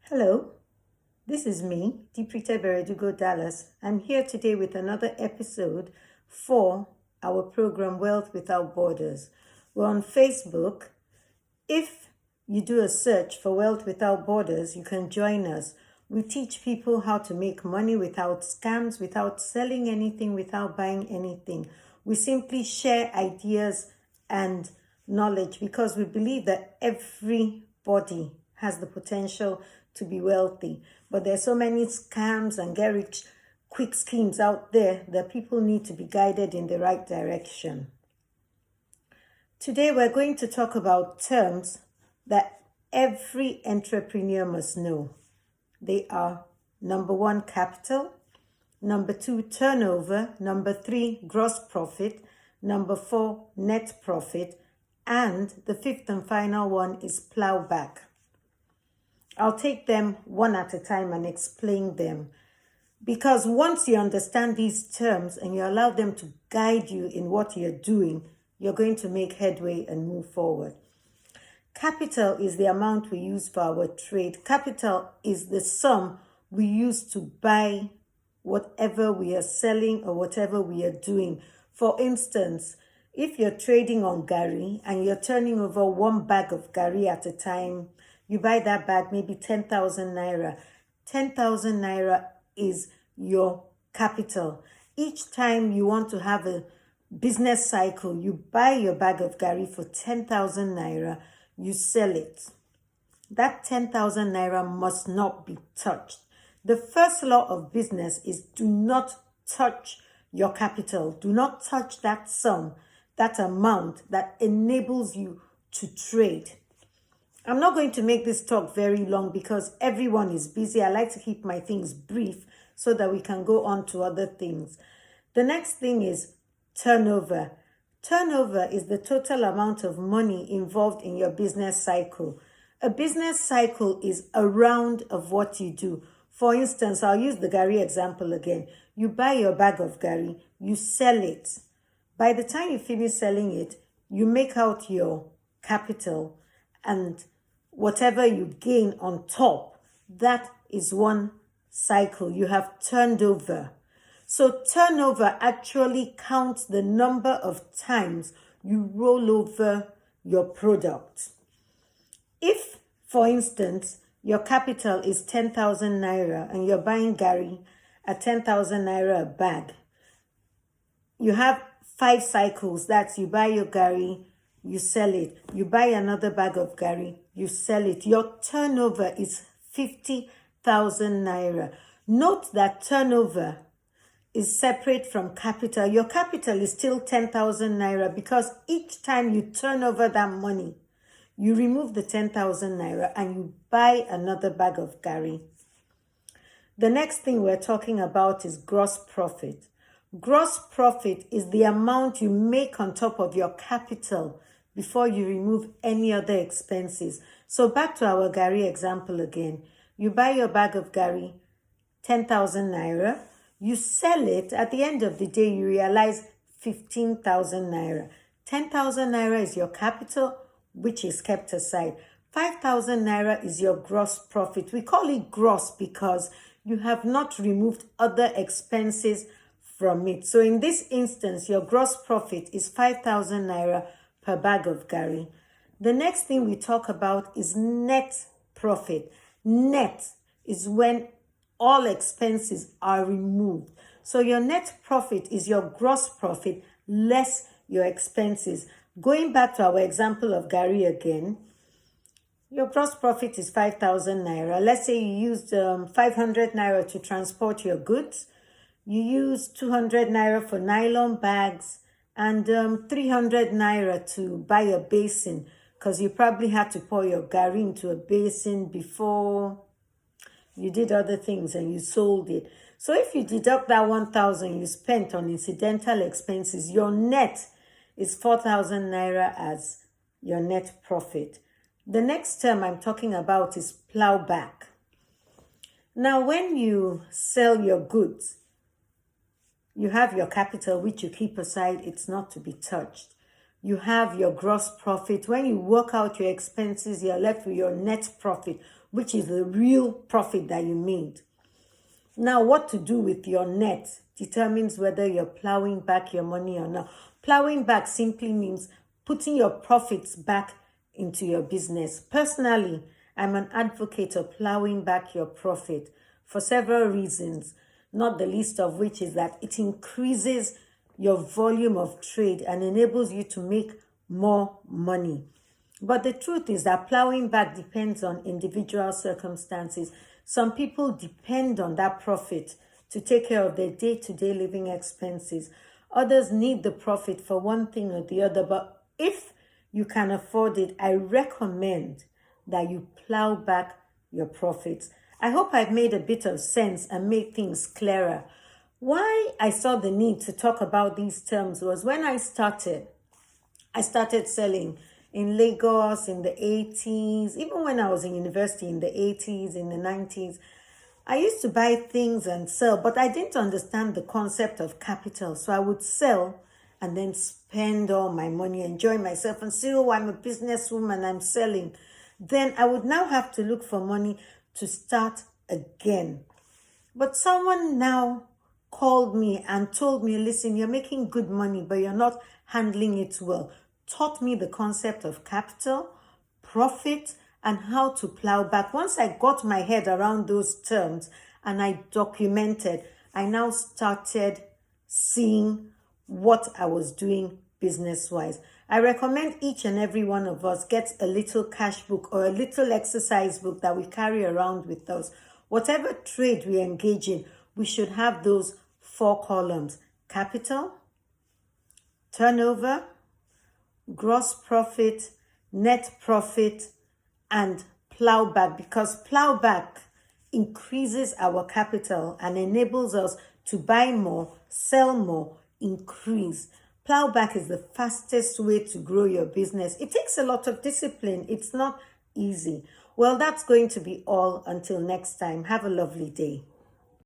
Hello, this is me, Deeprita Beredugo Dallas. I'm here today with another episode for our program Wealth Without Borders. We're on Facebook. If you do a search for Wealth Without Borders, you can join us. We teach people how to make money without scams, without selling anything, without buying anything. We simply share ideas and knowledge because we believe that everybody has the potential to be wealthy. But there's so many scams and get rich quick schemes out there that people need to be guided in the right direction. Today we're going to talk about terms that every entrepreneur must know. They are number 1, capital, number 2, turnover, number 3, gross profit, number 4, net profit, and the 5th and final one is plowback. I'll take them one at a time and explain them. Because once you understand these terms and you allow them to guide you in what you're doing, you're going to make headway and move forward. Capital is the amount we use for our trade. Capital is the sum we use to buy whatever we are selling or whatever we are doing. For instance, if you're trading on Gari and you're turning over one bag of Gari at a time, you buy that bag, maybe 10,000 naira. 10,000 naira is your capital. Each time you want to have a business cycle, you buy your bag of Gari for 10,000 naira, you sell it. That 10,000 naira must not be touched. The first law of business is do not touch your capital. Do not touch that sum, that amount that enables you to trade. I'm not going to make this talk very long because everyone is busy. I like to keep my things brief so that we can go on to other things. The next thing is turnover. Turnover is the total amount of money involved in your business cycle. A business cycle is a round of what you do. For instance, I'll use the Gari example again. You buy your bag of Gari, you sell it. By the time you finish selling it, you make out your capital, and whatever you gain on top, that is one cycle. You have turned over. So turnover actually counts the number of times you roll over your product. If, for instance, your capital is 10,000 naira and you're buying Gari at 10,000 naira a bag, you have 5 cycles. That's you buy your Gari, you sell it. You buy another bag of Gari, you sell it. Your turnover is 50,000 naira. Note that turnover is separate from capital. Your capital is still 10,000 naira because each time you turn over that money, you remove the 10,000 naira and you buy another bag of Gari. The next thing we're talking about is gross profit. Gross profit is the amount you make on top of your capital before you remove any other expenses. So back to our Gari example again. You buy your bag of Gari, 10,000 naira. You sell it. At the end of the day, you realize 15,000 naira. 10,000 naira is your capital, which is kept aside. 5,000 naira is your gross profit. We call it gross because you have not removed other expenses from it. So in this instance, your gross profit is 5,000 naira per bag of Gari. The next thing we talk about is net profit. Net is when all expenses are removed. So your net profit is your gross profit less your expenses. Going back to our example of Gari again, your gross profit is 5,000 naira. Let's say you used 500 naira to transport your goods. You use 200 naira for nylon bags and 300 naira to buy a basin because you probably had to pour your Gari into a basin before you did other things and you sold it. So if you deduct that 1,000 you spent on incidental expenses, your net is 4,000 naira as your net profit. The next term I'm talking about is plowback. Now, when you sell your goods, you have your capital, which you keep aside. It's not to be touched. You have your gross profit. When you work out your expenses, you're left with your net profit, which is the real profit that you made. Now, what to do with your net determines whether you're plowing back your money or not. Plowing back simply means putting your profits back into your business. Personally, I'm an advocate of plowing back your profit for several reasons, not the least of which is that it increases your volume of trade and enables you to make more money. But the truth is that plowing back depends on individual circumstances. Some people depend on that profit to take care of their day-to-day living expenses. Others need the profit for one thing or the other. But if you can afford it, I recommend that you plow back your profits. I hope I've made a bit of sense and made things clearer. Why I saw the need to talk about these terms was when I started selling in Lagos in the 80s, even when I was in university in the 80s, in the 90s. I used to buy things and sell, but I didn't understand the concept of capital. So I would sell and then spend all my money, enjoy myself and say, oh, I'm a businesswoman, I'm selling. Then I would now have to look for money to start again. But someone now called me and told me, listen, you're making good money, but you're not handling it well. Taught me the concept of capital, profit, and how to plow back. Once I got my head around those terms and I documented, I now started seeing what I was doing business-wise. I recommend each and every one of us gets a little cash book or a little exercise book that we carry around with us. Whatever trade we engage in, we should have those 4 columns: capital, turnover, gross profit, net profit, and plowback, because plowback increases our capital and enables us to buy more, sell more, increase. Plowback is the fastest way to grow your business. It takes a lot of discipline. It's not easy. Well, that's going to be all until next time. Have a lovely day.